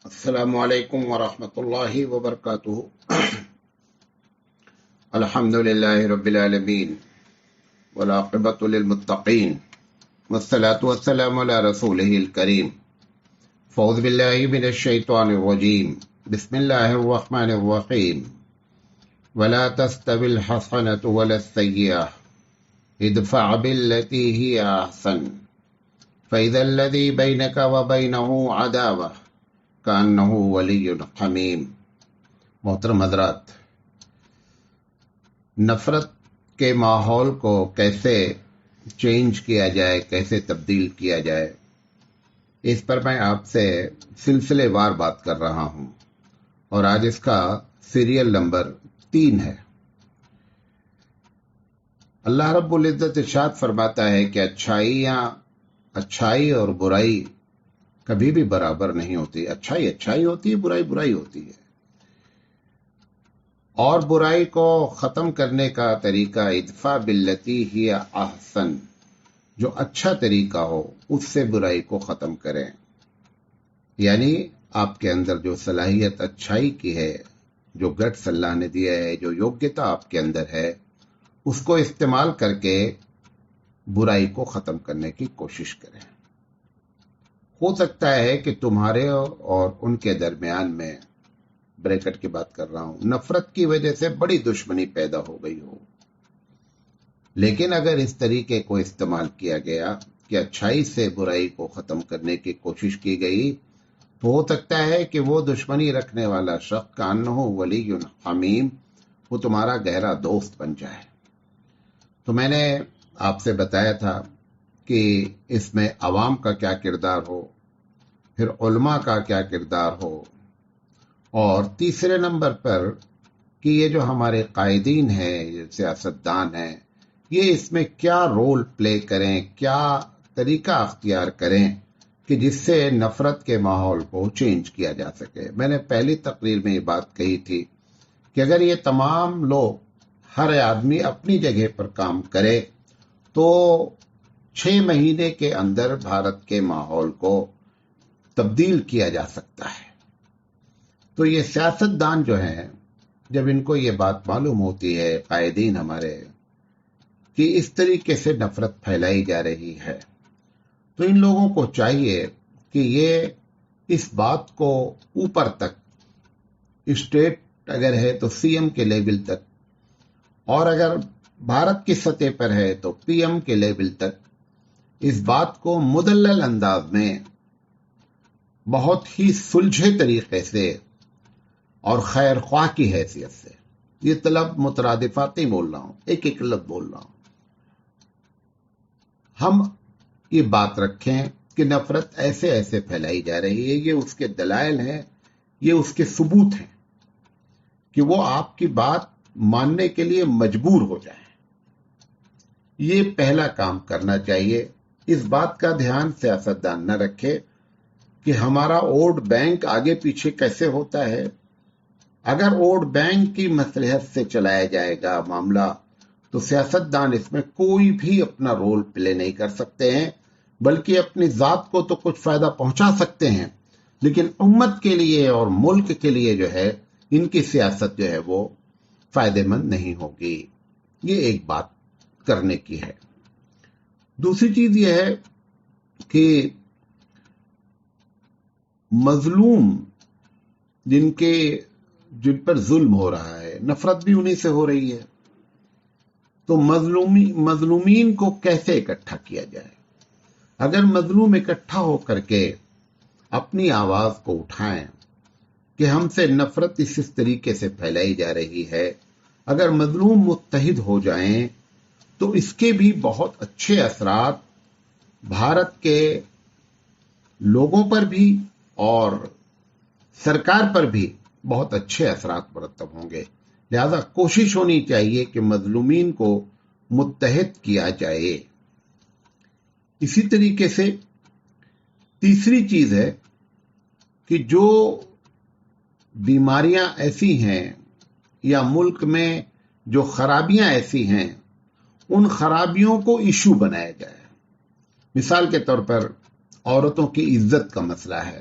السلام علیکم ورحمۃ اللہ وبرکاتہ۔ الحمد للہ رب العالمین والعاقبۃ للمتقین والصلاة والسلام علی رسولہ الکریم۔ فاعوذ باللہ من الشیطان الرجیم، بسم اللہ الرحمن الرحیم۔ ولا تستوی الحسنة ولا السیئة ادفع بالتي هي احسن فإذا الذي بينك وبينه عداوة كأنه ولی حمیم۔ محترم حضرات، نفرت کے ماحول کو کیسے چینج کیا جائے، کیسے تبدیل کیا جائے، اس پر میں آپ سے سلسلے وار بات کر رہا ہوں، اور آج اس کا سیریل نمبر 3 ہے۔ اللہ رب العزت ارشاد فرماتا ہے کہ اچھائی اور برائی کبھی بھی برابر نہیں ہوتی۔ اچھائی اچھائی ہوتی ہے، برائی برائی ہوتی ہے، اور برائی کو ختم کرنے کا طریقہ ادفع باللتی ہی احسن، جو اچھا طریقہ ہو اس سے برائی کو ختم کریں۔ یعنی آپ کے اندر جو صلاحیت اچھائی کی ہے، جو گٹس اللہ نے دیا ہے، جو یوگیتا آپ کے اندر ہے، اس کو استعمال کر کے برائی کو ختم کرنے کی کوشش کریں۔ ہو سکتا ہے کہ تمہارے اور ان کے درمیان میں، بریکٹ کی بات کر رہا ہوں، نفرت کی وجہ سے بڑی دشمنی پیدا ہو گئی ہو، لیکن اگر اس طریقے کو استعمال کیا گیا کہ اچھائی سے برائی کو ختم کرنے کی کوشش کی گئی، تو ہو سکتا ہے کہ وہ دشمنی رکھنے والا شخص کانہ ولی حمیم، وہ تمہارا گہرا دوست بن جائے۔ تو میں نے آپ سے بتایا تھا کہ اس میں عوام کا کیا کردار ہو، پھر علماء کا کیا کردار ہو، اور تیسرے نمبر پر کہ یہ جو ہمارے قائدین ہیں، یہ سیاستدان ہیں، یہ اس میں کیا رول پلے کریں، کیا طریقہ اختیار کریں کہ جس سے نفرت کے ماحول کو چینج کیا جا سکے۔ میں نے پہلی تقریر میں یہ بات کہی تھی کہ اگر یہ تمام لوگ، ہر آدمی اپنی جگہ پر کام کرے تو 6 مہینے کے اندر بھارت کے ماحول کو تبدیل کیا جا سکتا ہے۔ تو یہ سیاستدان جو ہیں، جب ان کو یہ بات معلوم ہوتی ہے، قائدین ہمارے، کہ اس طریقے سے نفرت پھیلائی جا رہی ہے، تو ان لوگوں کو چاہیے کہ یہ اس بات کو اوپر تک، اسٹیٹ اگر ہے تو سی ایم کے لیول تک، اور اگر بھارت کی سطح پر ہے تو پی ایم کے لیول تک، اس بات کو مدلل انداز میں، بہت ہی سلجھے طریقے سے اور خیر خواہ کی حیثیت سے، یہ طلب مترادفات نہیں بول رہا ہوں، ایک ایک لفظ بول رہا ہوں، ہم یہ بات رکھیں کہ نفرت ایسے ایسے پھیلائی جا رہی ہے، یہ اس کے دلائل ہیں، یہ اس کے ثبوت ہیں کہ وہ آپ کی بات ماننے کے لیے مجبور ہو جائیں۔ یہ پہلا کام کرنا چاہیے۔ اس بات کا دھیان سیاستدان نہ رکھے کہ ہمارا ووٹ بینک آگے پیچھے کیسے ہوتا ہے۔ اگر ووٹ بینک کی مصلحت سے چلایا جائے گا معاملہ، تو سیاستدان اس میں کوئی بھی اپنا رول پلے نہیں کر سکتے ہیں، بلکہ اپنی ذات کو تو کچھ فائدہ پہنچا سکتے ہیں، لیکن امت کے لیے اور ملک کے لیے جو ہے ان کی سیاست جو ہے وہ فائدہ مند نہیں ہوگی۔ یہ ایک بات کرنے کی ہے۔ دوسری چیز یہ ہے کہ مظلوم جن پر ظلم ہو رہا ہے، نفرت بھی انہی سے ہو رہی ہے، تو مظلومین کو کیسے اکٹھا کیا جائے؟ اگر مظلوم اکٹھا ہو کر کے اپنی آواز کو اٹھائیں کہ ہم سے نفرت اس طریقے سے پھیلائی جا رہی ہے، اگر مظلوم متحد ہو جائیں تو اس کے بھی بہت اچھے اثرات بھارت کے لوگوں پر بھی اور سرکار پر بھی بہت اچھے اثرات مرتب ہوں گے۔ لہذا کوشش ہونی چاہیے کہ مظلومین کو متحد کیا جائے۔ اسی طریقے سے تیسری چیز ہے کہ جو بیماریاں ایسی ہیں یا ملک میں جو خرابیاں ایسی ہیں، ان خرابیوں کو ایشو بنایا جائے۔ مثال کے طور پر عورتوں کی عزت کا مسئلہ ہے،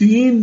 3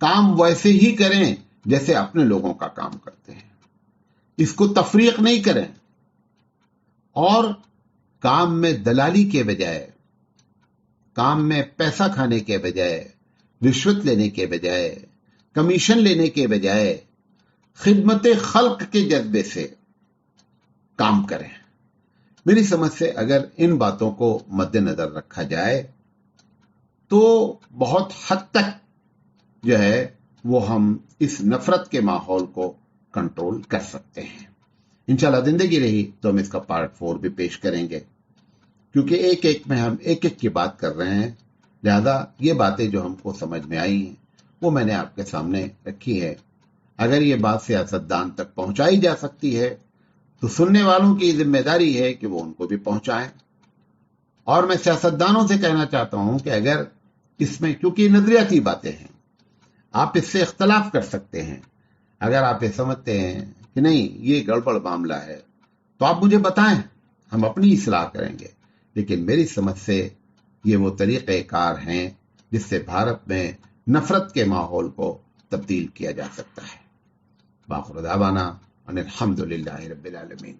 کام ویسے ہی کریں جیسے اپنے لوگوں کا کام کرتے ہیں، اس کو تفریق نہیں کریں، اور کام میں دلالی کے بجائے، کام میں پیسہ کھانے کے بجائے، رشوت لینے کے بجائے، کمیشن لینے کے بجائے خدمت خلق کے جذبے سے کام کریں۔ میری سمجھ سے اگر ان باتوں کو مد نظر رکھا جائے تو بہت حد تک جو ہے وہ ہم اس نفرت کے ماحول کو کنٹرول کر سکتے ہیں۔ انشاءاللہ زندگی رہی تو ہم اس کا پارٹ 4 بھی پیش کریں گے، کیونکہ ایک ایک میں ہم ایک ایک کی بات کر رہے ہیں، لہذا یہ باتیں جو ہم کو سمجھ میں آئی ہیں وہ میں نے آپ کے سامنے رکھی ہے۔ اگر یہ بات سیاستدان تک پہنچائی جا سکتی ہے تو سننے والوں کی ذمہ داری ہے کہ وہ ان کو بھی پہنچائیں۔ اور میں سیاستدانوں سے کہنا چاہتا ہوں کہ اگر اس میں، کیونکہ یہ نظریاتی باتیں ہیں، آپ اس سے اختلاف کر سکتے ہیں، اگر آپ یہ سمجھتے ہیں کہ نہیں یہ گڑبڑ معاملہ ہے تو آپ مجھے بتائیں، ہم اپنی اصلاح کریں گے، لیکن میری سمجھ سے یہ وہ طریقہ کار ہیں جس سے بھارت میں نفرت کے ماحول کو تبدیل کیا جا سکتا ہے۔ بآخر دعوانا ان الحمد للہ رب العالمین۔